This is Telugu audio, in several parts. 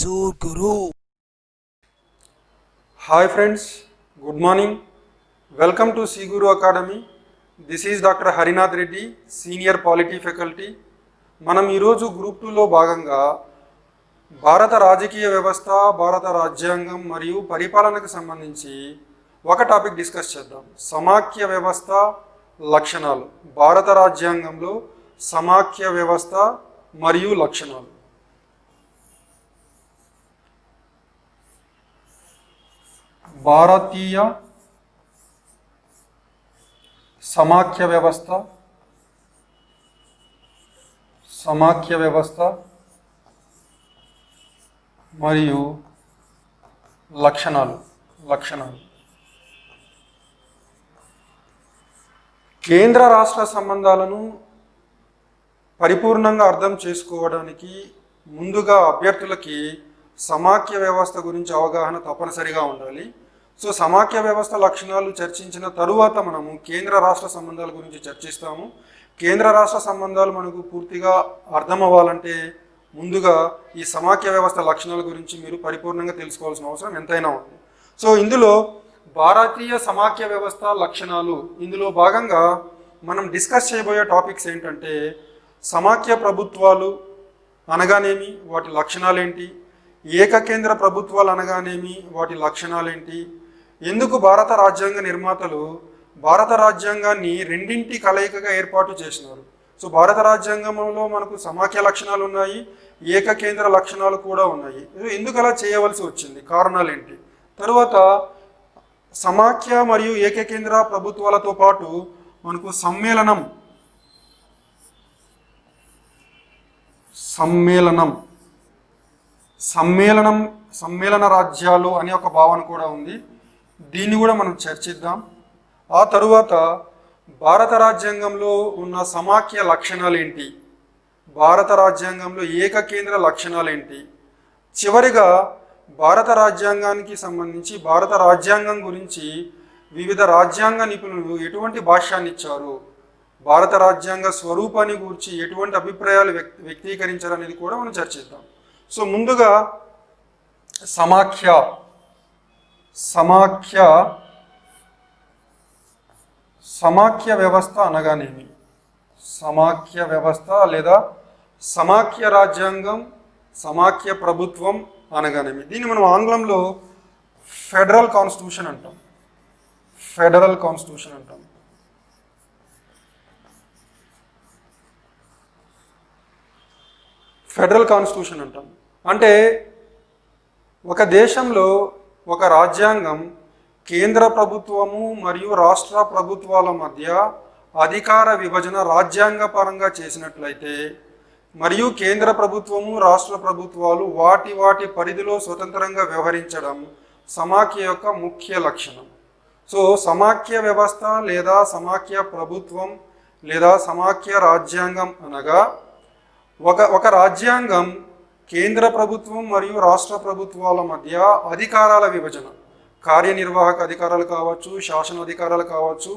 Guru. Hi friends, good morning. Welcome to C Guru Academy. This is Dr. Harinath Reddy, Senior Polity Faculty. మనం ఈరోజు గ్రూప్ 2లో భాగంగా భారత రాజకీయ వ్యవస్థ, భారత రాజ్యాంగం మరియు పరిపాలనకు సంబంధించి ఒక టాపిక్ డిస్కస్ చేద్దాం. సమాఖ్య వ్యవస్థ లక్షణాలు. భారత రాజ్యాంగంలో సమాఖ్య వ్యవస్థ మరియు లక్షణాలు. భారతీయ సమాఖ్య వ్యవస్థ మరియు లక్షణాలు. కేంద్ర రాష్ట్ర సంబంధాలను పరిపూర్ణంగా అర్థం చేసుకోవడానికి ముందుగా అభ్యర్థులకి సమాఖ్య వ్యవస్థ గురించి అవగాహన తప్పనిసరిగా ఉండాలి. సో సమాఖ్య వ్యవస్థ లక్షణాలు చర్చించిన తరువాత మనము కేంద్ర రాష్ట్ర సంబంధాల గురించి చర్చిస్తాము. కేంద్ర రాష్ట్ర సంబంధాలు మనకు పూర్తిగా అర్థం అవ్వాలంటే ముందుగా ఈ సమాఖ్య వ్యవస్థ లక్షణాల గురించి మీరు పరిపూర్ణంగా తెలుసుకోవాల్సిన అవసరం ఎంతైనా ఉంది. సో ఇందులో భారతీయ సమాఖ్య వ్యవస్థ లక్షణాలు, ఇందులో భాగంగా మనం డిస్కస్ చేయబోయే టాపిక్స్ ఏంటంటే సమాఖ్య ప్రభుత్వాలు అనగానేమి, వాటి లక్షణాలేంటి, ఏకకేంద్ర ప్రభుత్వాలు అనగానేమి, వాటి లక్షణాలేంటి, ఎందుకు భారత రాజ్యాంగ నిర్మాతలు భారత రాజ్యాంగాన్ని రెండింటి కలయికగా ఏర్పాటు చేసినారు. సో భారత రాజ్యాంగంలో మనకు సమాఖ్య లక్షణాలు ఉన్నాయి, ఏకకేంద్ర లక్షణాలు కూడా ఉన్నాయి. ఎందుకు అలా చేయవలసి వచ్చింది, కారణాలు ఏంటి, తరువాత సమాఖ్య మరియు ఏకకేంద్ర ప్రభుత్వాలతో పాటు మనకు సమ్మేళన రాజ్యాలు అనే ఒక భావన కూడా ఉంది. దీన్ని కూడా మనం చర్చిద్దాం. ఆ తరువాత భారత రాజ్యాంగంలో ఉన్న సమాఖ్య లక్షణాలు ఏంటి, భారత రాజ్యాంగంలో ఏకకేంద్ర లక్షణాలు ఏంటి, చివరిగా భారత రాజ్యాంగానికి సంబంధించి భారత రాజ్యాంగం గురించి వివిధ రాజ్యాంగ నిపుణులు ఎటువంటి భాష్యాన్ని ఇచ్చారు, భారత రాజ్యాంగ స్వరూపాన్ని గురించి ఎటువంటి అభిప్రాయాలు వ్యక్తీకరించారు అనేది కూడా మనం చర్చిద్దాం. సో ముందుగా సమాఖ్య వ్యవస్థ అనగానేమి, సమాఖ్య వ్యవస్థ లేదా సమాఖ్య రాజ్యాంగం, సమాఖ్య ప్రభుత్వం అనగానేమి. దీన్ని మనం ఆంగ్లంలో ఫెడరల్ కాన్స్టిట్యూషన్ అంటాం. అంటే ఒక దేశంలో ఒక రాజ్యాంగం కేంద్ర ప్రభుత్వము మరియు రాష్ట్ర ప్రభుత్వాల మధ్య అధికార విభజన రాజ్యాంగ పరంగా చేసినట్లయితే మరియు కేంద్ర ప్రభుత్వము రాష్ట్ర ప్రభుత్వాలు వాటి పరిధిలో స్వతంత్రంగా వ్యవహరించడం సమాఖ్య యొక్క ముఖ్య లక్షణం. సో సమాఖ్య వ్యవస్థ లేదా సమాఖ్య ప్రభుత్వం లేదా సమాఖ్య రాజ్యాంగం అనగా ఒక రాజ్యాంగం కేంద్ర ప్రభుత్వం మరియు రాష్ట్ర ప్రభుత్వాల మధ్య అధికారాల విభజన, కార్యనిర్వాహక అధికారాలు కావచ్చు, శాసన అధికారాలు కావచ్చు,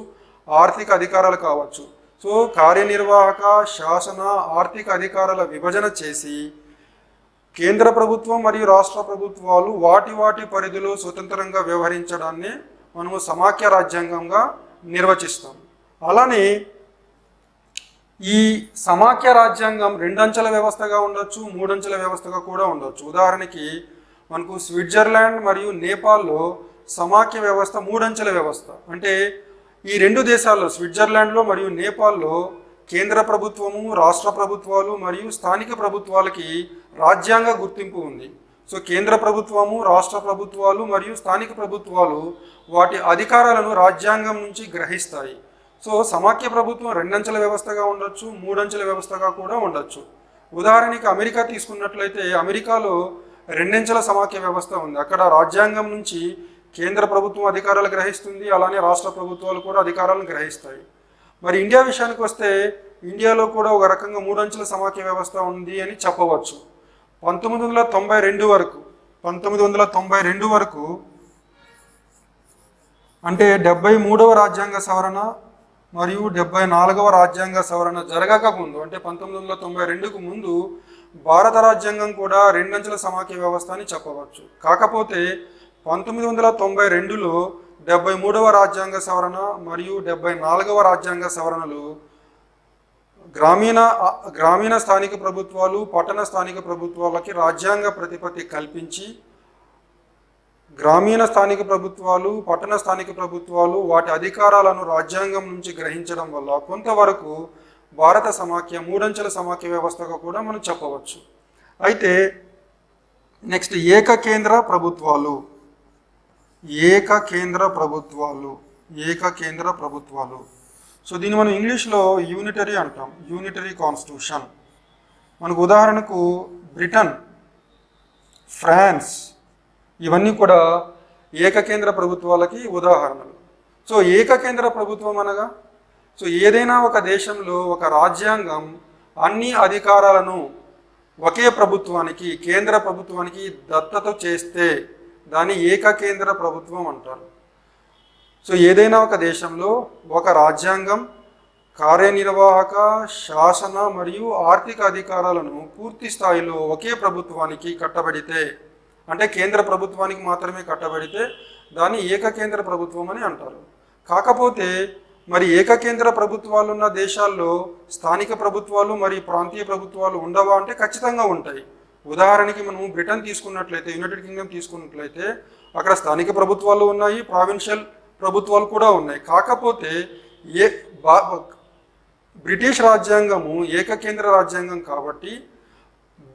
ఆర్థిక అధికారాలు కావచ్చు. సో కార్యనిర్వాహక, శాసన, ఆర్థిక అధికారాల విభజన చేసి కేంద్ర ప్రభుత్వం మరియు రాష్ట్ర ప్రభుత్వాలు వాటి పరిధిలో స్వతంత్రంగా వ్యవహరించడాన్ని మనము సమాఖ్య రాజ్యాంగంగా నిర్వచిస్తాం. అలానే ఈ సమాఖ్య రాజ్యాంగం 2 అంచెల వ్యవస్థగా ఉండొచ్చు, 3 అంచెల వ్యవస్థగా కూడా ఉండొచ్చు. ఉదాహరణకి మనకు స్విట్జర్లాండ్ మరియు నేపాల్లో సమాఖ్య వ్యవస్థ 3 అంచెల వ్యవస్థ. అంటే ఈ 2 దేశాల్లో స్విట్జర్లాండ్లో మరియు నేపాల్లో కేంద్ర ప్రభుత్వము, రాష్ట్ర ప్రభుత్వాలు మరియు స్థానిక ప్రభుత్వాలకి రాజ్యాంగ గుర్తింపు ఉంది. సో కేంద్ర ప్రభుత్వము, రాష్ట్ర ప్రభుత్వాలు మరియు స్థానిక ప్రభుత్వాలు వాటి అధికారాలను రాజ్యాంగం నుంచి గ్రహిస్తాయి. సో సమాఖ్య ప్రభుత్వం 2 అంచెల వ్యవస్థగా ఉండొచ్చు, 3 అంచెల వ్యవస్థగా కూడా ఉండొచ్చు. ఉదాహరణకి అమెరికా తీసుకున్నట్లయితే అమెరికాలో 2 అంచెల సమాఖ్య వ్యవస్థ ఉంది. అక్కడ రాజ్యాంగం నుంచి కేంద్ర ప్రభుత్వం అధికారాలు గ్రహిస్తుంది, అలానే రాష్ట్ర ప్రభుత్వాలు కూడా అధికారాలను గ్రహిస్తాయి. మరి ఇండియా విషయానికి వస్తే ఇండియాలో కూడా ఒక రకంగా 3 అంచెల సమాఖ్య వ్యవస్థ ఉంది అని చెప్పవచ్చు. 1992 వరకు అంటే 73వ రాజ్యాంగ సవరణ మరియు 74వ రాజ్యాంగ సవరణ జరగక ముందు, అంటే 1992కు ముందు భారత రాజ్యాంగం కూడా రెండంచెల సమాఖ్య వ్యవస్థ అని చెప్పవచ్చు. కాకపోతే 1992లో 73వ రాజ్యాంగ సవరణ మరియు 74వ రాజ్యాంగ సవరణలు గ్రామీణ స్థానిక ప్రభుత్వాలు, పట్టణ స్థానిక ప్రభుత్వాలకి రాజ్యాంగ ప్రతిపత్తి కల్పించి గ్రామీణ స్థానిక ప్రభుత్వాలు, పట్టణ స్థానిక ప్రభుత్వాలు వాటి అధికారాలను రాజ్యాంగం నుంచి గ్రహించడం వల్ల కొంతవరకు భారత సమాఖ్య మూడంచెల సమాఖ్య వ్యవస్థగా కూడా మనం చెప్పవచ్చు. అయితే నెక్స్ట్ ఏకకేంద్ర ప్రభుత్వాలు. సో దీన్ని మనం ఇంగ్లీష్లో యూనిటరీ అంటాం, యూనిటరీ కాన్స్టిట్యూషన్. మనకు ఉదాహరణకు బ్రిటన్, ఫ్రాన్స్ ఇవన్నీ కూడా ఏకకేంద్ర ప్రభుత్వాలకి ఉదాహరణలు. సో ఏకకేంద్ర ప్రభుత్వం అనగా ఏదైనా ఒక దేశంలో ఒక రాజ్యాంగం అన్ని అధికారాలను ఒకే ప్రభుత్వానికి, కేంద్ర ప్రభుత్వానికి దత్తత చేస్తే దాన్ని ఏకకేంద్ర ప్రభుత్వం అంటారు. సో ఏదైనా ఒక దేశంలో ఒక రాజ్యాంగం కార్యనిర్వాహక, శాసన మరియు ఆర్థిక అధికారాలను పూర్తి స్థాయిలో ఒకే ప్రభుత్వానికి కట్టబడితే, అంటే కేంద్ర ప్రభుత్వానికి మాత్రమే కట్టబడితే దాన్ని ఏకకేంద్ర ప్రభుత్వం అని అంటారు. కాకపోతే మరి ఏకకేంద్ర ప్రభుత్వాలు ఉన్న దేశాల్లో స్థానిక ప్రభుత్వాలు మరియు ప్రాంతీయ ప్రభుత్వాలు ఉండవా అంటే ఖచ్చితంగా ఉంటాయి. ఉదాహరణకి మనం బ్రిటన్ తీసుకున్నట్లయితే, యునైటెడ్ కింగ్డమ్ తీసుకున్నట్లయితే అక్కడ స్థానిక ప్రభుత్వాలు ఉన్నాయి, ప్రావిన్షియల్ ప్రభుత్వాలు కూడా ఉన్నాయి. కాకపోతే బ్రిటిష్ రాజ్యాంగము ఏకకేంద్ర రాజ్యాంగం కాబట్టి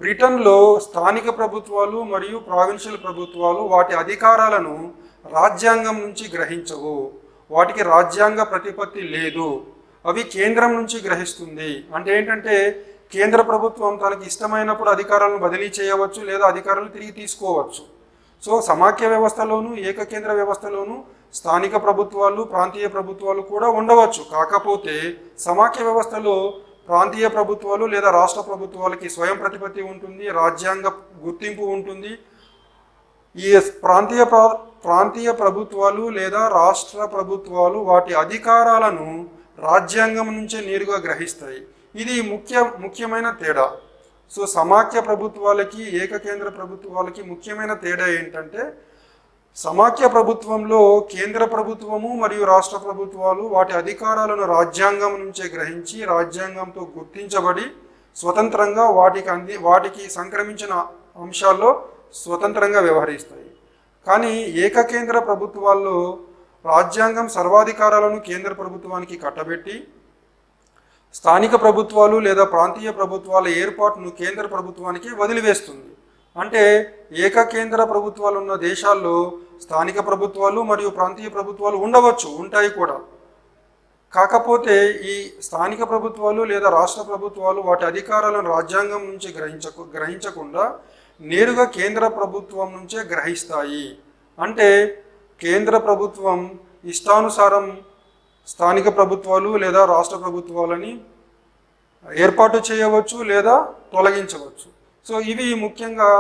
బ్రిటన్లో స్థానిక ప్రభుత్వాలు మరియు ప్రావిన్షియల్ ప్రభుత్వాలు వాటి అధికారాలను రాజ్యాంగం నుంచి గ్రహించవు, వాటికి రాజ్యాంగ ప్రతిపత్తి లేదు, అవి కేంద్రం నుంచి గ్రహిస్తుంది. అంటే ఏంటంటే కేంద్ర ప్రభుత్వం తనకి ఇష్టమైనప్పుడు అధికారాలను బదిలీ చేయవచ్చు లేదా అధికారాలను తిరిగి తీసుకోవచ్చు. సో సమాఖ్య వ్యవస్థలోను ఏకకేంద్ర వ్యవస్థలోను స్థానిక ప్రభుత్వాలు, ప్రాంతీయ ప్రభుత్వాలు కూడా ఉండవచ్చు. కాకపోతే సమాఖ్య వ్యవస్థలో ప్రాంతీయ ప్రభుత్వాలు లేదా రాష్ట్ర ప్రభుత్వాలకి స్వయం ప్రతిపత్తి ఉంటుంది, రాజ్యాంగ గుర్తింపు ఉంటుంది. ఈ ప్రాంతీయ ప్రభుత్వాలు లేదా రాష్ట్ర ప్రభుత్వాలు వాటి అధికారాలను రాజ్యాంగం నుంచే నేరుగా గ్రహిస్తాయి. ఇది ముఖ్యమైన తేడా. సో సమాఖ్య ప్రభుత్వాలకి ఏకకేంద్ర ప్రభుత్వాలకి ముఖ్యమైన తేడా ఏంటంటే సమాఖ్య ప్రభుత్వంలో కేంద్ర ప్రభుత్వము మరియు రాష్ట్ర ప్రభుత్వాలు వాటి అధికారాలను రాజ్యాంగం నుంచే గ్రహించి రాజ్యాంగంతో గుర్తించబడి స్వతంత్రంగా వాటికి సంక్రమించిన అంశాల్లో స్వతంత్రంగా వ్యవహరిస్తాయి. కానీ ఏకకేంద్ర ప్రభుత్వాల్లో రాజ్యాంగం సర్వాధికారాలను కేంద్ర ప్రభుత్వానికి కట్టబెట్టి స్థానిక ప్రభుత్వాలు లేదా ప్రాంతీయ ప్రభుత్వాల ఏర్పాటును కేంద్ర ప్రభుత్వానికి వదిలివేస్తుంది. అంటే ఏకకేంద్ర ప్రభుత్వాలు ఉన్న దేశాల్లో స్థానిక ప్రభుత్వాలు మరియు ప్రాంతీయ ప్రభుత్వాలు ఉండవచ్చు, ఉంటాయి కూడా. కాకపోతే ఈ స్థానిక ప్రభుత్వాలు లేదా రాష్ట్ర ప్రభుత్వాలు వాటి అధికారాలను రాజ్యాంగం నుంచి గ్రహించకుండా నేరుగా కేంద్ర ప్రభుత్వం నుంచే గ్రహిస్తాయి. అంటే కేంద్ర ప్రభుత్వం ఇష్టానుసారం స్థానిక ప్రభుత్వాలు లేదా రాష్ట్ర ప్రభుత్వాలని ఏర్పాటు చేయవచ్చు లేదా తొలగించవచ్చు. సో ఇవి ముఖ్యంగా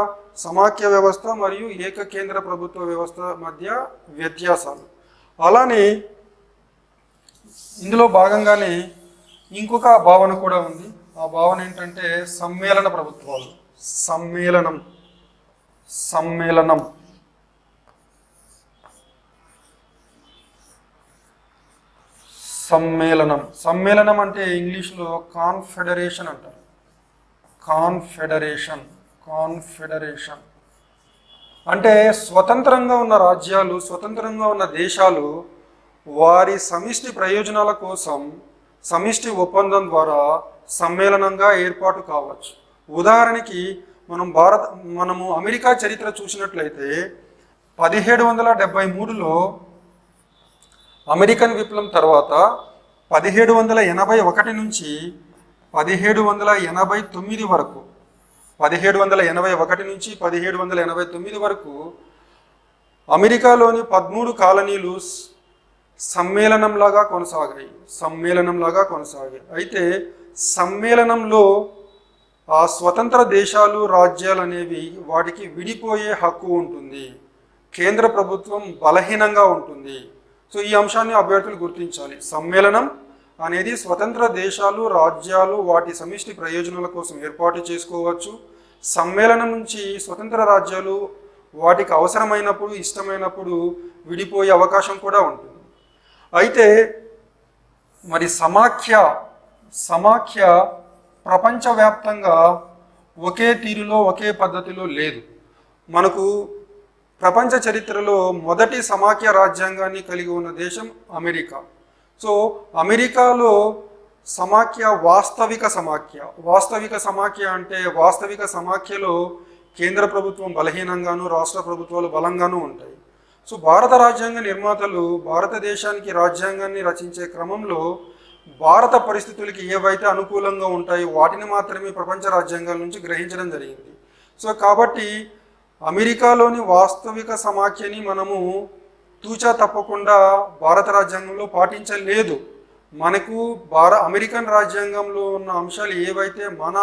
సమాఖ్య వ్యవస్థ మరియు ఏకకేంద్ర ప్రభుత్వ వ్యవస్థ మధ్య వ్యత్యాసాలు. అలానే ఇందులో భాగంగానే ఇంకొక భావన కూడా ఉంది. ఆ భావన ఏంటంటే సమ్మేళన ప్రభుత్వాలు. సమ్మేళనం అంటే ఇంగ్లీష్లో కాన్ఫెడరేషన్ అంటారు. కాన్ఫెడరేషన్ అంటే స్వతంత్రంగా ఉన్న రాజ్యాలు, స్వతంత్రంగా ఉన్న దేశాలు వారి సమిష్టి ప్రయోజనాల కోసం సమిష్టి ఒప్పందం ద్వారా సమ్మేళనంగా ఏర్పాటు కావచ్చు. ఉదాహరణకి మనము అమెరికా చరిత్ర చూసినట్లయితే 1773లో అమెరికన్ విప్లవం తర్వాత 1781 నుంచి 1789 వరకు 1781 నుంచి 1789 వరకు అమెరికాలోని 13 కాలనీలు సమ్మేళనంలాగా కొనసాగాయి. అయితే సమ్మేళనంలో ఆ స్వతంత్ర దేశాలు, రాజ్యాలు అనేవి వాటికి విడిపోయే హక్కు ఉంటుంది. కేంద్ర ప్రభుత్వం బలహీనంగా ఉంటుంది. సో ఈ అంశాన్ని అభ్యర్థులు గుర్తించాలి. సమ్మేళనం అనేది స్వతంత్ర దేశాలు రాజ్యాలు వాటి సమిష్టి ప్రయోజనాల కోసం ఏర్పాటు చేసుకోవచ్చు. సమ్మేళనం నుంచి స్వతంత్ర రాజ్యాలు వాటికి అవసరమైనప్పుడు ఇష్టమైనప్పుడు విడిపోయే అవకాశం కూడా ఉంటుంది. అయితే మరి సమాఖ్య ప్రపంచవ్యాప్తంగా ఒకే తీరులో ఒకే పద్ధతిలో లేదు. మనకు ప్రపంచ చరిత్రలో మొదటి సమాఖ్య రాజ్యాంగాన్ని కలిగి ఉన్న దేశం అమెరికా. సో అమెరికాలో వాస్తవిక సమాఖ్య అంటే వాస్తవిక సమాఖ్యలో కేంద్ర ప్రభుత్వం బలహీనంగాను రాష్ట్ర ప్రభుత్వాలు బలంగానూ ఉంటాయి. సో భారత రాజ్యాంగ నిర్మాతలు భారతదేశానికి రాజ్యాంగాన్ని రచించే క్రమంలో భారత పరిస్థితులకి ఏవైతే అనుకూలంగా ఉంటాయో వాటిని మాత్రమే ప్రపంచ రాజ్యాంగాల నుంచి గ్రహించడం జరిగింది. సో కాబట్టి అమెరికాలోని వాస్తవిక సమాఖ్యని మనము తూచా తప్పకుండా భారత రాజ్యాంగంలో పాటించలేదు. మనకు అమెరికన్ రాజ్యాంగంలో ఉన్న అంశాలు ఏవైతే మన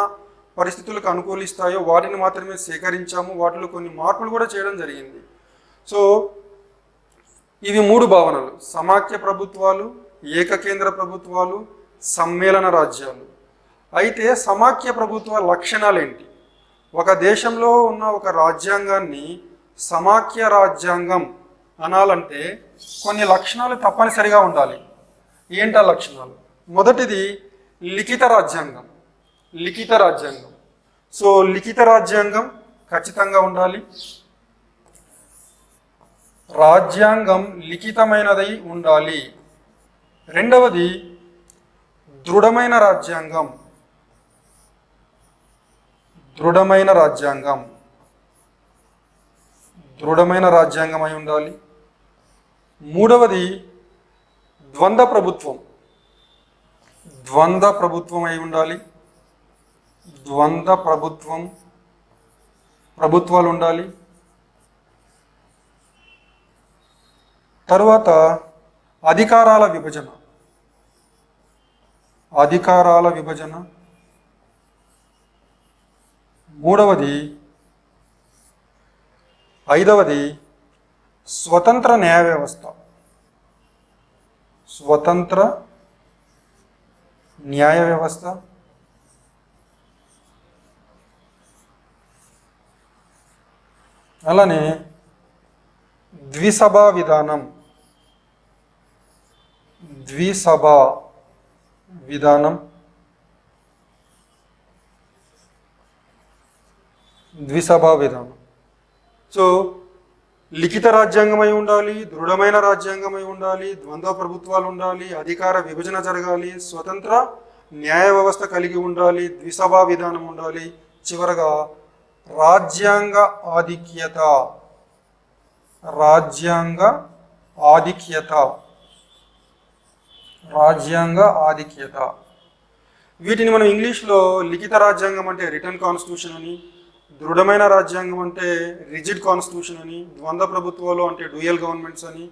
పరిస్థితులకు అనుకూలిస్తాయో వాటిని మాత్రమే సేకరించాము. వాటిలో కొన్ని మార్పులు కూడా చేయడం జరిగింది. సో ఇవి 3 భావనలు: సమాఖ్య ప్రభుత్వాలు, ఏకకేంద్ర ప్రభుత్వాలు, సమ్మేళన రాజ్యాలు. అయితే సమాఖ్య ప్రభుత్వ లక్షణాలు ఏంటి? ఒక దేశంలో ఉన్న ఒక రాజ్యాంగాన్ని సమాఖ్య రాజ్యాంగం అనాలంటే కొన్ని లక్షణాలు తప్పనిసరిగా ఉండాలి. ఏంటా లక్షణాలు? మొదటిది లిఖిత రాజ్యాంగం. సో లిఖిత రాజ్యాంగం ఖచ్చితంగా ఉండాలి. రాజ్యాంగం లిఖితమైనదై ఉండాలి. రెండవది దృఢమైన రాజ్యాంగం అయి ఉండాలి. మూడవది ద్వంద్వ ప్రభుత్వం అయి ఉండాలి. ప్రభుత్వాలు ఉండాలి. తరువాత అధికారాల విభజన. ఐదవది స్వతంత్ర న్యాయ వ్యవస్థ. అలానే ద్విసభా విధానం. సో లిఖిత రాజ్యాంగమై ఉండాలి, దృఢమైన రాజ్యాంగమై ఉండాలి, ద్వంద్వ ప్రభుత్వాలు ఉండాలి, అధికార విభజన జరగాలి, స్వతంత్ర న్యాయ వ్యవస్థ కలిగి ఉండాలి, ద్విసభా విధానం ఉండాలి. చివరగా రాజ్యాంగ ఆధిక్యత. వీటిని మనం ఇంగ్లీష్లో లిఖిత రాజ్యాంగం అంటే రిటన్ కాన్స్టిట్యూషన్ అని, దృఢమైన రాజ్యాంగం అంటే రిజిడ్ కాన్స్టిట్యూషన్ అని, ద్వంద్వ ప్రభుత్వాలు అంటే డ్యూయల్ గవర్నమెంట్స్ అని,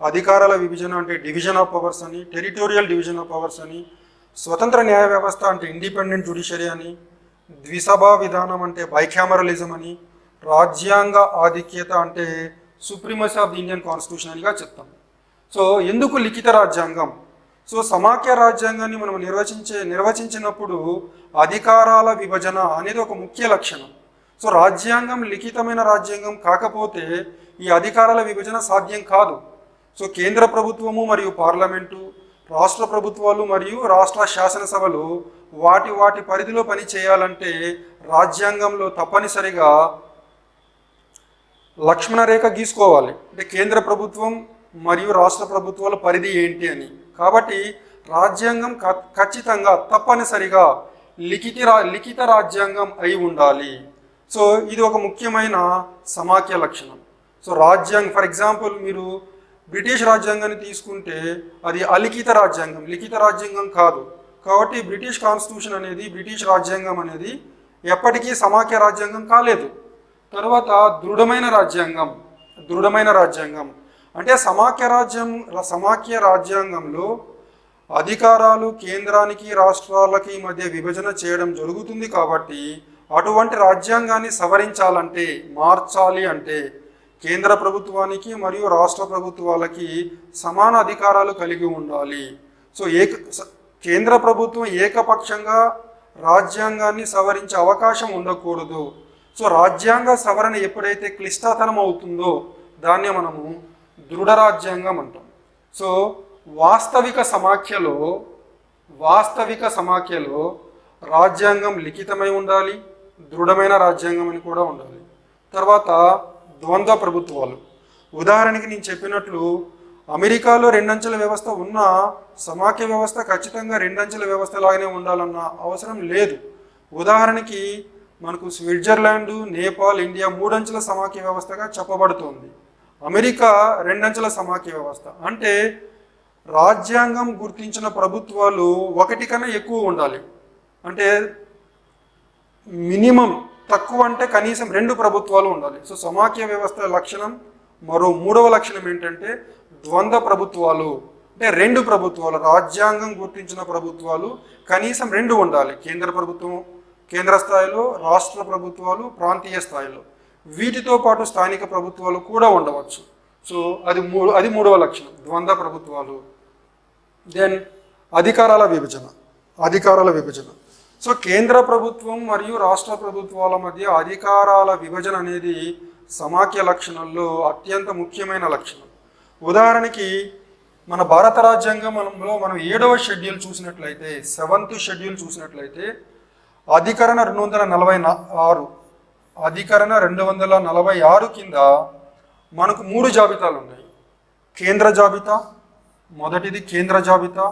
అధికారాల విభజన అంటే డివిజన్ ఆఫ్ పవర్స్ అని, టెరిటోరియల్ డివిజన్ ఆఫ్ పవర్స్ అని, స్వతంత్ర న్యాయ వ్యవస్థ అంటే ఇండిపెండెంట్ జ్యుడిషియరీ అని, ద్విసభా విధానం అంటే బైకామరలిజం అని, రాజ్యాంగ ఆధిక్యత అంటే supremacy of the Indian constitution అనిగా చెప్తాం. సో ఎందుకు లిఖిత రాజ్యాంగం? సో సమాఖ్య రాజ్యాంగాన్ని మనం నిర్వచించినప్పుడు అధికారాల విభజన అనేది ఒక ముఖ్య లక్షణం. సో రాజ్యాంగం లిఖితమైన రాజ్యాంగం కాకపోతే ఈ అధికారాల విభజన సాధ్యం కాదు. సో కేంద్ర ప్రభుత్వము మరియు పార్లమెంటు, రాష్ట్ర ప్రభుత్వాలు మరియు రాష్ట్ర శాసనసభలు వాటి పరిధిలో పని చేయాలంటే రాజ్యాంగంలో తప్పనిసరిగా లక్ష్మణ రేఖ గీసుకోవాలి. అంటే కేంద్ర ప్రభుత్వం మరియు రాష్ట్ర ప్రభుత్వాల పరిధి ఏంటి అని. కాబట్టి రాజ్యాంగం ఖచ్చితంగా తప్పనిసరిగా లిఖిత రాజ్యాంగం అయి ఉండాలి. సో ఇది ఒక ముఖ్యమైన సమాఖ్య లక్షణం. సో ఫర్ ఎగ్జాంపుల్ మీరు బ్రిటిష్ రాజ్యాంగాన్ని తీసుకుంటే అది అలిఖిత రాజ్యాంగం, లిఖిత రాజ్యాంగం కాదు. కాబట్టి బ్రిటిష్ కాన్స్టిట్యూషన్ అనేది, బ్రిటిష్ రాజ్యాంగం అనేది ఎప్పటికీ సమాఖ్య రాజ్యాంగం కాలేదు. తర్వాత దృఢమైన రాజ్యాంగం అంటే సమాఖ్య రాజ్యాంగంలో అధికారాలు కేంద్రానికి రాష్ట్రాలకి మధ్య విభజన చేయడం జరుగుతుంది. కాబట్టి అటువంటి రాజ్యాంగాన్ని సవరించాలంటే, మార్చాలి అంటే కేంద్ర ప్రభుత్వానికి మరియు రాష్ట్ర ప్రభుత్వాలకి సమాన అధికారాలు కలిగి ఉండాలి. సో కేంద్ర ప్రభుత్వం ఏకపక్షంగా రాజ్యాంగాన్ని సవరించే అవకాశం ఉండకూడదు. సో రాజ్యాంగ సవరణ ఎప్పుడైతే క్లిష్టతరం అవుతుందో దాన్నే మనము దృఢ రాజ్యాంగం అంటాం. సో వాస్తవిక సమాఖ్యలో రాజ్యాంగం లిఖితమై ఉండాలి, దృఢమైన రాజ్యాంగం అని కూడా ఉండాలి. తర్వాత ద్వంద్వ ప్రభుత్వాలు. ఉదాహరణకి నేను చెప్పినట్లు అమెరికాలో రెండంచెల వ్యవస్థ ఉన్న సమాఖ్య వ్యవస్థ ఖచ్చితంగా రెండంచెల వ్యవస్థ లాగానే ఉండాలన్న అవసరం లేదు. ఉదాహరణకి మనకు స్విట్జర్లాండ్, నేపాల్, ఇండియా మూడంచెల సమాఖ్య వ్యవస్థగా చెప్పబడుతుంది. అమెరికా రెండంచెల సమాఖ్య వ్యవస్థ. అంటే రాజ్యాంగం గుర్తించిన ప్రభుత్వాలు ఒకటి కన్నా ఎక్కువ ఉండాలి. అంటే మినిమం తక్కువ అంటే కనీసం 2 ప్రభుత్వాలు ఉండాలి. సో సమాఖ్య వ్యవస్థ లక్షణం. మూడవ లక్షణం ఏంటంటే ద్వంద్వ ప్రభుత్వాలు. అంటే 2 ప్రభుత్వాలు, రాజ్యాంగం గుర్తించిన ప్రభుత్వాలు కనీసం 2 ఉండాలి. కేంద్ర ప్రభుత్వం కేంద్ర స్థాయిలో, రాష్ట్ర ప్రభుత్వాలు ప్రాంతీయ స్థాయిలో, వీటితో పాటు స్థానిక ప్రభుత్వాలు కూడా ఉండవచ్చు. సో అది మూడవ లక్షణం, ద్వంద్వ ప్రభుత్వాలు. దెన్ అధికారాల విభజన. సో కేంద్ర ప్రభుత్వం మరియు రాష్ట్ర ప్రభుత్వాల మధ్య అధికారాల విభజన అనేది సమాఖ్య లక్షణాల్లో అత్యంత ముఖ్యమైన లక్షణం. ఉదాహరణకి మన భారత రాజ్యాంగంలో మనం 7వ షెడ్యూల్ చూసినట్లయితే, 7th షెడ్యూల్ చూసినట్లయితే అధికరణ 246 కింద మనకు 3 జాబితాలు ఉన్నాయి. కేంద్ర జాబితా, మొదటిది కేంద్ర జాబితా,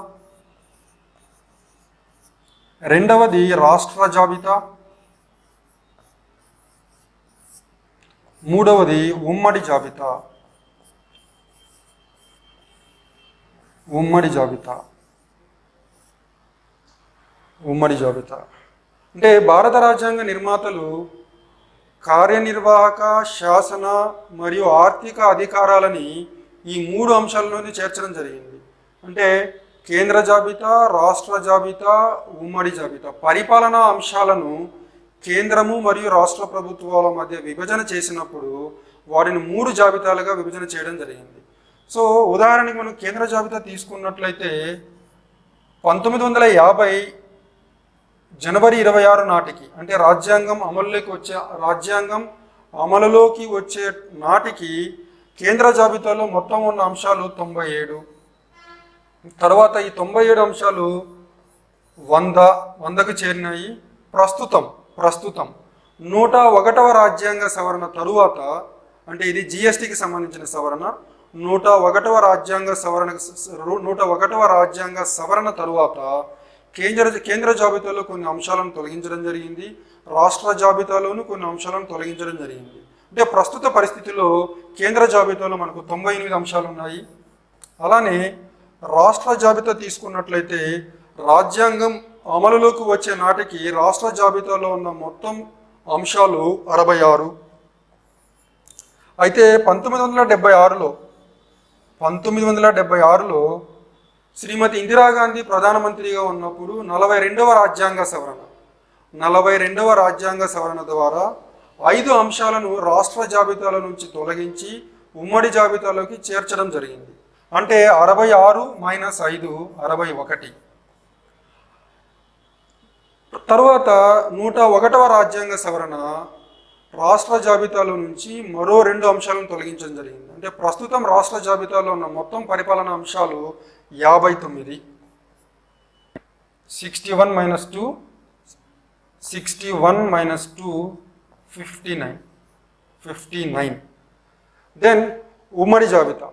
రెండవది రాష్ట్ర జాబితా, మూడవది ఉమ్మడి జాబితా. అంటే భారత రాజ్యాంగ నిర్మాతలు కార్యనిర్వాహక, శాసన మరియు ఆర్థిక అధికారాలని ఈ 3 అంశాలలోనే చేర్చడం జరిగింది. అంటే కేంద్ర జాబితా, రాష్ట్ర జాబితా, ఉమ్మడి జాబితా పరిపాలనా అంశాలను కేంద్రము మరియు రాష్ట్ర ప్రభుత్వాల మధ్య విభజన చేసినప్పుడు వాటిని 3 జాబితాలుగా విభజన చేయడం జరిగింది. సో ఉదాహరణకి మనం కేంద్ర జాబితా తీసుకున్నట్లయితే 1950 జనవరి 26 నాటికి, అంటే రాజ్యాంగం అమలులోకి వచ్చే నాటికి కేంద్ర జాబితాలో మొత్తం ఉన్న అంశాలు 97. తర్వాత ఈ 97 అంశాలు 100కు చేరినాయి. ప్రస్తుతం 101వ రాజ్యాంగ సవరణ తరువాత, అంటే ఇది జిఎస్టికి సంబంధించిన సవరణ, 101వ రాజ్యాంగ సవరణ తరువాత కేంద్ర జాబితాలో కొన్ని అంశాలను తొలగించడం జరిగింది, రాష్ట్ర జాబితాలోనూ కొన్ని అంశాలను తొలగించడం జరిగింది. అంటే ప్రస్తుత పరిస్థితిలో కేంద్ర జాబితాలో మనకు 98 అంశాలు ఉన్నాయి. అలానే రాష్ట్ర జాబితా తీసుకున్నట్లయితే రాజ్యాంగం అమలులోకి వచ్చే నాటికి రాష్ట్ర జాబితాలో ఉన్న మొత్తం అంశాలు 66. అయితే 1976లో శ్రీమతి ఇందిరాగాంధీ ప్రధానమంత్రిగా ఉన్నప్పుడు 42వ రాజ్యాంగ సవరణ ద్వారా 5 అంశాలను రాష్ట్ర జాబితాల నుంచి తొలగించి ఉమ్మడి జాబితాలోకి చేర్చడం జరిగింది. అంటే 66 - 5 61. తర్వాత 101వ రాజ్యాంగ సవరణ రాష్ట్ర జాబితాలో నుంచి మరో 2 అంశాలను తొలగించడం జరిగింది. అంటే ప్రస్తుతం రాష్ట్ర జాబితాలో ఉన్న మొత్తం పరిపాలనా అంశాలు 59. 61 - 2 59. దెన్ ఉమ్మడి జాబితా.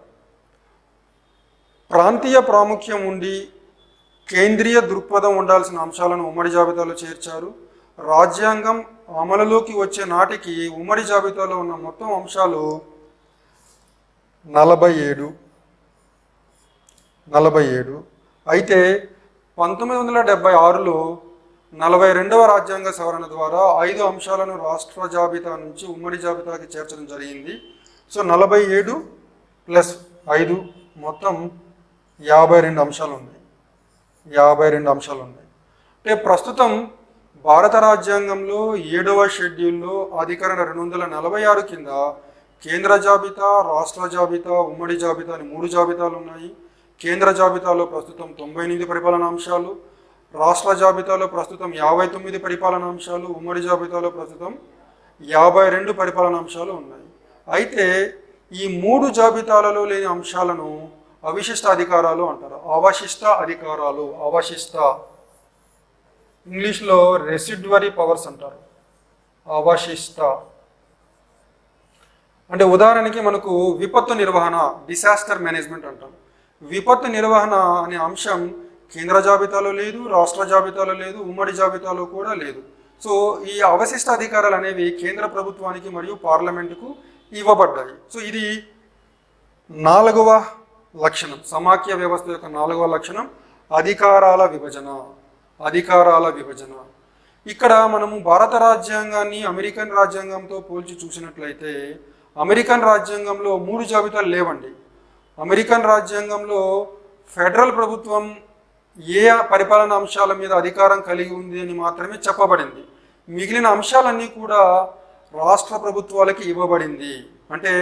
ప్రాంతీయ ప్రాముఖ్యం ఉండి కేంద్రీయ దృక్పథం ఉండాల్సిన అంశాలను ఉమ్మడి జాబితాలో చేర్చారు. రాజ్యాంగం అమలులోకి వచ్చే నాటికి ఉమ్మడి జాబితాలో ఉన్న మొత్తం అంశాలు 47. అయితే 1976లో 42వ రాజ్యాంగ సవరణ ద్వారా 5 అంశాలను రాష్ట్ర జాబితా నుంచి ఉమ్మడి జాబితాకి చేర్చడం జరిగింది. సో 47 + 5 మొత్తం 52 అంశాలు ఉన్నాయి. అంటే ప్రస్తుతం భారత రాజ్యాంగంలో 7వ షెడ్యూల్లో అధికరణ 246 కింద కేంద్ర జాబితా, రాష్ట్ర జాబితా, ఉమ్మడి జాబితా అని 3 జాబితాలు ఉన్నాయి. కేంద్ర జాబితాలో ప్రస్తుతం 98 పరిపాలనాంశాలు, రాష్ట్ర జాబితాలో ప్రస్తుతం 59 పరిపాలనాంశాలు, ఉమ్మడి జాబితాలో ప్రస్తుతం 52 పరిపాలనాంశాలు ఉన్నాయి. అయితే ఈ 3 జాబితాలలో లేని అంశాలను అవిశిష్ట అధికారాలు అంటారు. అవశిష్ట అధికారాలు, అవశిష్ట, ఇంగ్లీష్లో రెసిడ్వరీ పవర్స్ అంటారు. అవశిష్ట అంటే ఉదాహరణకి మనకు విపత్తు నిర్వహణ, డిసాస్టర్ మేనేజ్మెంట్ అంటాం. విపత్తు నిర్వహణ అనే అంశం కేంద్ర జాబితాలో లేదు, రాష్ట్ర జాబితాలో లేదు, ఉమ్మడి జాబితాలో కూడా లేదు. సో ఈ అవశిష్ట అధికారాలు అనేవి కేంద్ర ప్రభుత్వానికి మరియు పార్లమెంటుకు ఇవ్వబడ్డాయి. సో ఇది 4వ లక్షణం, సమాఖ్య వ్యవస్థ యొక్క 4వ లక్షణం అధికారాల విభజన. అధికారాల విభజన. ఇక్కడ మనము భారత రాజ్యాంగాన్ని అమెరికన్ రాజ్యాంగంతో పోల్చి చూసినట్లయితే అమెరికన్ రాజ్యాంగంలో 3 జాబితాలు లేవండి. అమెరికన్ రాజ్యాంగంలో ఫెడరల్ ప్రభుత్వం ఏ పరిపాలన అంశాల మీద అధికారం కలిగి ఉంది అని మాత్రమే చెప్పబడింది. మిగిలిన అంశాలన్నీ కూడా రాష్ట్ర ప్రభుత్వాలకి ఇవ్వబడింది. అంటే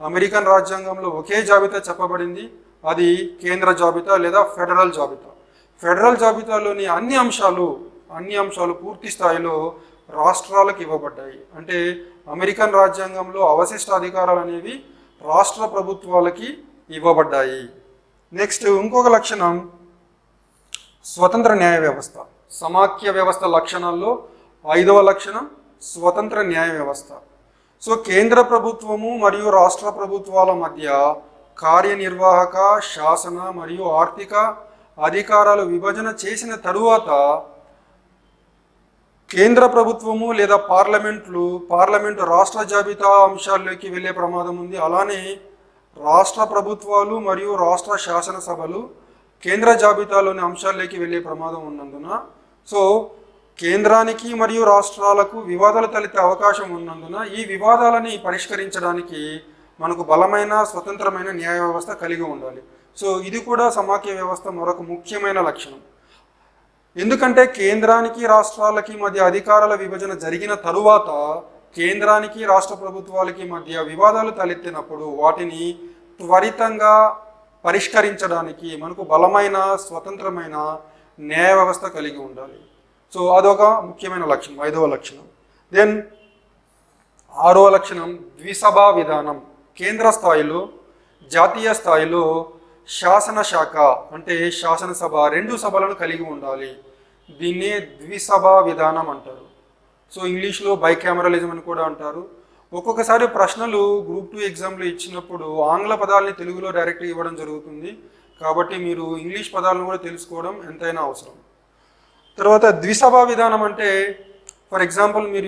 అమెరికన్ రాజ్యాంగంలో ఒకే జాబితా చెప్పబడింది, అది కేంద్ర జాబితా లేదా ఫెడరల్ జాబితా. ఫెడరల్ జాబితాలోని అన్ని అంశాలు పూర్తి స్థాయిలో రాష్ట్రాలకు ఇవ్వబడ్డాయి. అంటే అమెరికన్ రాజ్యాంగంలో అవశిష్ట అధికారాలు అనేవి రాష్ట్ర ప్రభుత్వాలకి ఇవ్వబడ్డాయి. నెక్స్ట్ ఇంకొక లక్షణం స్వతంత్ర న్యాయ వ్యవస్థ. సమాఖ్య వ్యవస్థ లక్షణాల్లో 5వ లక్షణం స్వతంత్ర న్యాయ వ్యవస్థ. సో కేంద్ర ప్రభుత్వము మరియు రాష్ట్ర ప్రభుత్వాల మధ్య కార్యనిర్వాహక, శాసన మరియు ఆర్థిక అధికారాలు విభజన చేసిన తరువాత కేంద్ర ప్రభుత్వము లేదా పార్లమెంటు రాష్ట్ర జాబితా అంశాల్లోకి వెళ్ళే ప్రమాదం ఉంది. అలానే రాష్ట్ర ప్రభుత్వాలు మరియు రాష్ట్ర శాసనసభలు కేంద్ర జాబితాలోని అంశాల్లోకి వెళ్ళే ప్రమాదం ఉన్నందున, సో కేంద్రానికి మరియు రాష్ట్రాలకు వివాదాలు తలెత్తే అవకాశం ఉన్నందున ఈ వివాదాలని పరిష్కరించడానికి మనకు బలమైన స్వతంత్రమైన న్యాయ వ్యవస్థ కలిగి ఉండాలి. సో ఇది కూడా సమాఖ్య వ్యవస్థ మరొక ముఖ్యమైన లక్షణం. ఎందుకంటే కేంద్రానికి రాష్ట్రాలకి మధ్య అధికారాల విభజన జరిగిన తరువాత కేంద్రానికి రాష్ట్ర ప్రభుత్వాలకి మధ్య వివాదాలు తలెత్తినప్పుడు వాటిని త్వరితంగా పరిష్కరించడానికి మనకు బలమైన స్వతంత్రమైన న్యాయ వ్యవస్థ కలిగి ఉండాలి. సో అదొక ముఖ్యమైన లక్షణం, 5వ లక్షణం. దెన్ 6వ లక్షణం ద్విసభా విధానం. కేంద్ర స్థాయిలో, జాతీయ స్థాయిలో శాసన శాఖ అంటే శాసనసభ 2 సభలను కలిగి ఉండాలి. దీన్నే ద్విసభా విధానం అంటారు. సో ఇంగ్లీష్లో బైకామరలిజం అని కూడా అంటారు. ఒక్కొక్కసారి ప్రశ్నలు గ్రూప్ 2 ఎగ్జామ్లో ఇచ్చినప్పుడు ఆంగ్ల పదాలని తెలుగులో డైరెక్ట్గా ఇవ్వడం జరుగుతుంది. కాబట్టి మీరు ఇంగ్లీష్ పదాలను కూడా తెలుసుకోవడం ఎంతైనా అవసరం. తర్వాత ద్విసభా విధానం అంటే ఫర్ ఎగ్జాంపుల్ మీరు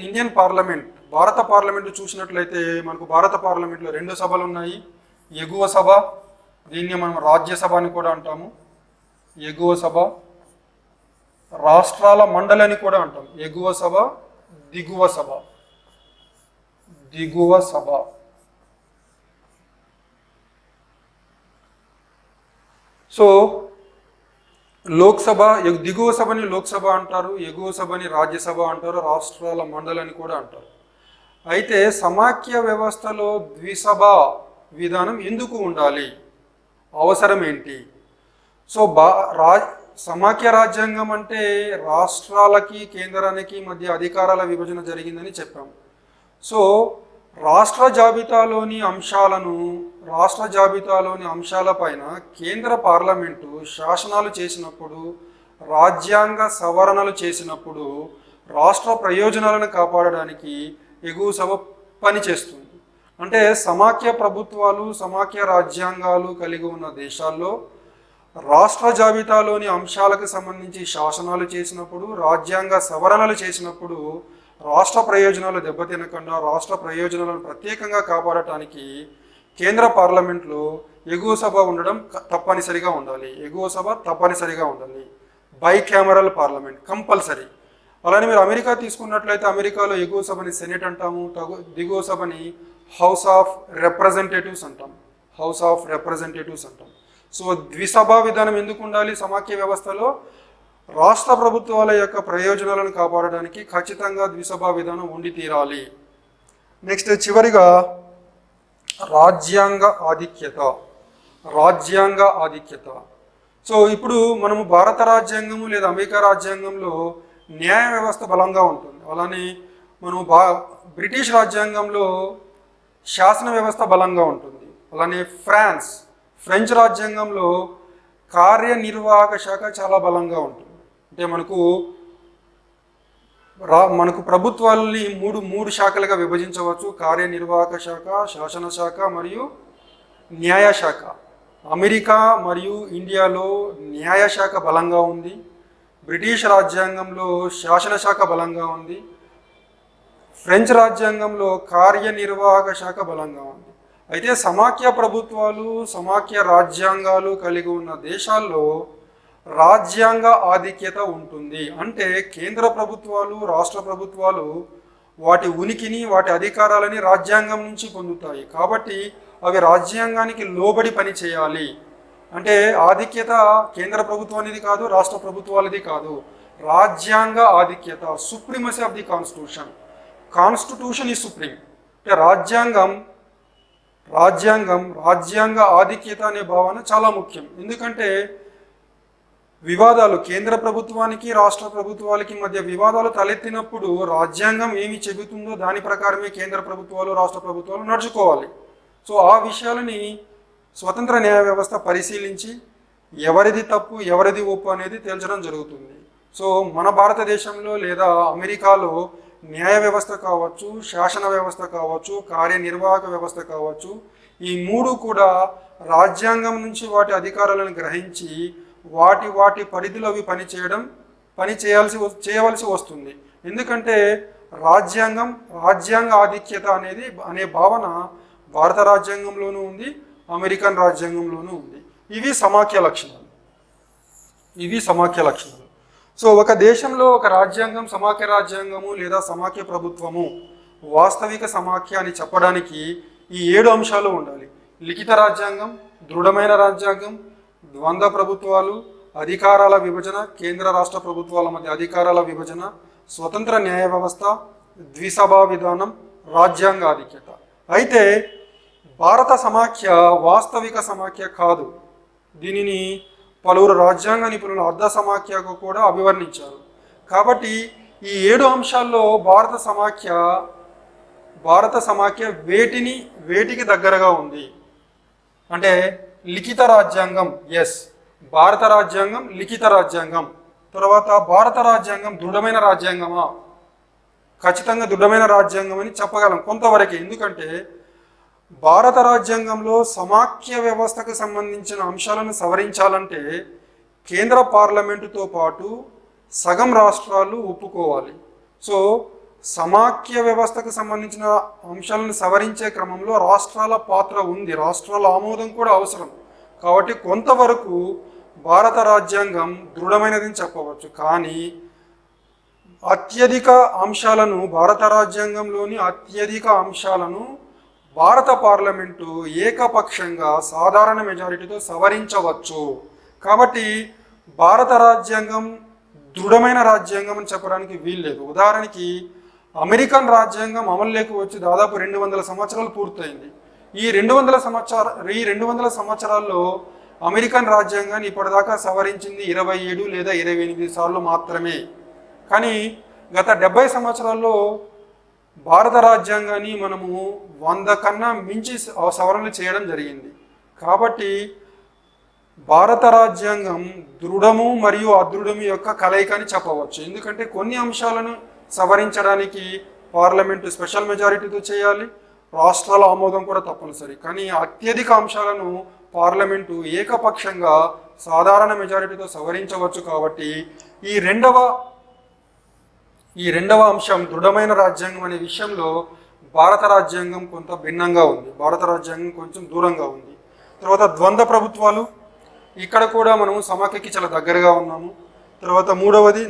ఇండియన్ పార్లమెంట్, భారత పార్లమెంటు చూసినట్లయితే మనకు భారత పార్లమెంట్లో 2 సభలు ఉన్నాయి. ఎగువ సభ, దీన్ని మనం రాజ్యసభ అని కూడా అంటాము. ఎగువ సభ, రాష్ట్రాల మండలి అని కూడా అంటాం. ఎగువ సభ, దిగువ సభ. దిగువ సభ. సో లోక్సభ, దిగువ సభని లోక్సభ అంటారు, ఎగువ సభని రాజ్యసభ అంటారు, రాష్ట్రాల మండలి అని కూడా అంటారు. అయితే సమాఖ్య వ్యవస్థలో ద్విసభా విధానం ఎందుకు ఉండాలి, అవసరం ఏంటి? సో సమాఖ్య రాజ్యాంగం అంటే రాష్ట్రాలకి కేంద్రానికి మధ్య అధికారాల విభజన జరిగిందని చెప్పాం. సో రాష్ట్ర జాబితాలోని అంశాలపైన కేంద్ర పార్లమెంటు శాసనాలు చేసినప్పుడు, రాజ్యాంగ సవరణలు చేసినప్పుడు రాష్ట్ర ప్రయోజనాలను కాపాడడానికి ఎగువ సభ పనిచేస్తుంది. అంటే సమాఖ్య ప్రభుత్వాలు, సమాఖ్య రాజ్యాంగాలు కలిగి ఉన్న దేశాల్లో రాష్ట్ర జాబితాలోని అంశాలకు సంబంధించి శాసనాలు చేసినప్పుడు, రాజ్యాంగ సవరణలు చేసినప్పుడు రాష్ట్ర ప్రయోజనాలు దెబ్బతినకుండా రాష్ట్ర ప్రయోజనాలను ప్రత్యేకంగా కాపాడటానికి కేంద్ర పార్లమెంట్లో ఎగువ సభ ఉండడం తప్పనిసరిగా ఉండాలి. ఎగువ సభ తప్పనిసరిగా ఉండాలి. Bicameral parliament compulsory. అలానే మీరు అమెరికా తీసుకున్నట్లయితే అమెరికాలో ఎగువ సభని సెనెట్ అంటాము, దిగువ సభని హౌస్ ఆఫ్ రిప్రజెంటేటివ్స్ అంటాం. హౌస్ ఆఫ్ రిప్రజెంటేటివ్స్ అంటాం. సో ద్విసభా విధానం ఎందుకు ఉండాలి సమాఖ్య వ్యవస్థలో? రాష్ట్ర ప్రభుత్వాల యొక్క ప్రయోజనాలను కాపాడడానికి ఖచ్చితంగా ద్విసభా విధానం ఉండి తీరాలి. నెక్స్ట్ చివరిగా రాజ్యాంగ ఆధిక్యత. రాజ్యాంగ ఆధిక్యత. సో ఇప్పుడు మనము భారత రాజ్యాంగము లేదా అమెరికా రాజ్యాంగంలో న్యాయ వ్యవస్థ బలంగా ఉంటుంది. అలానే మనం బ్రిటిష్ రాజ్యాంగంలో శాసన వ్యవస్థ బలంగా ఉంటుంది. అలానే ఫ్రెంచ్ రాజ్యాంగంలో కార్యనిర్వాహక శాఖ చాలా బలంగా ఉంటుంది. అంటే మనకు ప్రభుత్వాలని మూడు శాఖలుగా విభజించవచ్చు: కార్యనిర్వాహక శాఖ, శాసన శాఖ మరియు న్యాయశాఖ. అమెరికా మరియు ఇండియాలో న్యాయశాఖ బలంగా ఉంది. బ్రిటిష్ రాజ్యాంగంలో శాసనశాఖ బలంగా ఉంది. ఫ్రెంచ్ రాజ్యాంగంలో కార్యనిర్వాహక శాఖ బలంగా ఉంది. అయితే సమాఖ్య ప్రభుత్వాలు, సమాఖ్య రాజ్యాంగాలు కలిగి ఉన్న దేశాల్లో రాజ్యాంగ ఆధిక్యత ఉంటుంది. అంటే కేంద్ర ప్రభుత్వాలు, రాష్ట్ర ప్రభుత్వాలు వాటి ఉనికిని, వాటి అధికారాలని రాజ్యాంగం నుంచి పొందుతాయి. కాబట్టి అవి రాజ్యాంగానికి లోబడి పని చేయాలి. అంటే ఆధిక్యత కేంద్ర ప్రభుత్వానిది కాదు, రాష్ట్ర ప్రభుత్వాలది కాదు. రాజ్యాంగ ఆధిక్యత, సుప్రీమసీ ఆఫ్ ది కాన్స్టిట్యూషన్ ఈ సుప్రీం. అంటే రాజ్యాంగ ఆధిక్యత అనే భావన చాలా ముఖ్యం. ఎందుకంటే వివాదాలు కేంద్ర ప్రభుత్వానికి, రాష్ట్ర ప్రభుత్వాలకి మధ్య వివాదాలు తలెత్తినప్పుడు రాజ్యాంగం ఏమి చెబుతుందో దాని ప్రకారమే కేంద్ర ప్రభుత్వాలు, రాష్ట్ర ప్రభుత్వాలు నడుచుకోవాలి. సో ఆ విషయాలని స్వతంత్ర న్యాయ వ్యవస్థ పరిశీలించి ఎవరిది తప్పు, ఎవరిది ఒప్పు అనేది తేల్చడం జరుగుతుంది. సో మన భారతదేశంలో లేదా అమెరికాలో న్యాయ వ్యవస్థ కావచ్చు, శాసన వ్యవస్థ కావచ్చు, కార్యనిర్వాహక వ్యవస్థ కావచ్చు, ఈ మూడు కూడా రాజ్యాంగం నుంచి వాటి అధికారాలను గ్రహించి వాటి పరిధిలో అవి చేయవలసి వస్తుంది. ఎందుకంటే రాజ్యాంగ ఆధిక్యత అనే భావన భారత రాజ్యాంగంలోనూ ఉంది, అమెరికన్ రాజ్యాంగంలోనూ ఉంది. ఇవి సమాఖ్య లక్షణాలు. సో ఒక దేశంలో ఒక రాజ్యాంగం సమాఖ్య రాజ్యాంగము లేదా సమాఖ్య ప్రభుత్వము, వాస్తవిక సమాఖ్య అని చెప్పడానికి ఈ 7 అంశాలు ఉండాలి: లిఖిత రాజ్యాంగం, దృఢమైన రాజ్యాంగం, ద్వంద్వ ప్రభుత్వాలు, అధికారాల విభజన, కేంద్ర రాష్ట్ర ప్రభుత్వాల మధ్య అధికారాల విభజన, స్వతంత్ర న్యాయ వ్యవస్థ, ద్విసభా విధానం, రాజ్యాంగ ఆధిక్యత. అయితే భారత సమాఖ్య వాస్తవిక సమాఖ్య కాదు. దీనిని పలువురు రాజ్యాంగ నిపుణులు అర్ధ సమాఖ్యకు కూడా అభివర్ణించారు. కాబట్టి ఈ 7 అంశాల్లో భారత సమాఖ్య వేటికి దగ్గరగా ఉంది అంటే లిఖిత రాజ్యాంగం, భారత రాజ్యాంగం లిఖిత రాజ్యాంగం. తర్వాత భారత రాజ్యాంగం దృఢమైన రాజ్యాంగమా? ఖచ్చితంగా దృఢమైన రాజ్యాంగం అని చెప్పగలం కొంతవరకే. ఎందుకంటే భారత రాజ్యాంగంలో సమాఖ్య వ్యవస్థకు సంబంధించిన అంశాలను సవరించాలంటే కేంద్ర పార్లమెంటుతో పాటు సగం రాష్ట్రాలు ఒప్పుకోవాలి. సో సమాఖ్య వ్యవస్థకు సంబంధించిన అంశాలను సవరించే క్రమంలో రాష్ట్రాల పాత్ర ఉంది, రాష్ట్రాల ఆమోదం కూడా అవసరం. కాబట్టి కొంతవరకు భారత రాజ్యాంగం దృఢమైనదని చెప్పవచ్చు. కానీ భారత రాజ్యాంగంలోని అత్యధిక అంశాలను భారత పార్లమెంటు ఏకపక్షంగా సాధారణ మెజారిటీతో సవరించవచ్చు. కాబట్టి భారత రాజ్యాంగం దృఢమైన రాజ్యాంగం అని చెప్పడానికి వీల్లేదు. ఉదాహరణకి అమెరికన్ రాజ్యాంగం అమలులోకి వచ్చి దాదాపు 200 సంవత్సరాలు పూర్తయింది. ఈ 200 సంవత్సరాల్లో అమెరికన్ రాజ్యాంగాన్ని ఇప్పటిదాకా సవరించింది 27 లేదా 28 సార్లు మాత్రమే. కానీ గత 70 సంవత్సరాల్లో భారత రాజ్యాంగాన్ని మనము 100 కన్నా మించి సవరణలు చేయడం జరిగింది. కాబట్టి భారత రాజ్యాంగం దృఢము మరియు అదృఢము యొక్క కలయిక అని చెప్పవచ్చు. ఎందుకంటే కొన్ని అంశాలను సవరించడానికి పార్లమెంటు స్పెషల్ మెజారిటీతో చేయాలి, రాష్ట్రాల ఆమోదం కూడా తప్పనిసరి. కానీ అత్యధిక అంశాలను పార్లమెంటు ఏకపక్షంగా సాధారణ మెజారిటీతో సవరించవచ్చు. కాబట్టి ఈ రెండవ అంశం దృఢమైన రాజ్యాంగం అనే విషయంలో భారత రాజ్యాంగం కొంత భిన్నంగా ఉంది, భారత రాజ్యాంగం కొంచెం దూరంగా ఉంది. తర్వాత ద్వంద్వ ప్రభుత్వాలు, ఇక్కడ కూడా మనము సమాఖ్యకి చాలా దగ్గరగా ఉన్నాము. తర్వాత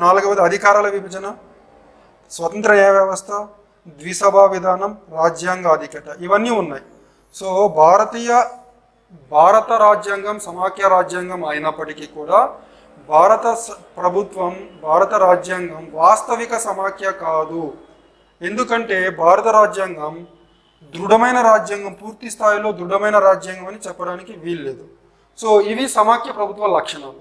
నాలుగవది అధికారాల విభజన, స్వతంత్ర న్యాయ వ్యవస్థ, ద్విసభా విధానం, రాజ్యాంగ ఆధిక్యత, ఇవన్నీ ఉన్నాయి. సో భారత రాజ్యాంగం సమాఖ్య రాజ్యాంగం అయినప్పటికీ కూడా భారత రాజ్యాంగం వాస్తవిక సమాఖ్య కాదు. ఎందుకంటే భారత రాజ్యాంగం దృఢమైన రాజ్యాంగం, పూర్తి స్థాయిలో దృఢమైన రాజ్యాంగం అని చెప్పడానికి వీల్లేదు. సో ఇవి సమాఖ్య ప్రభుత్వ లక్షణాలు.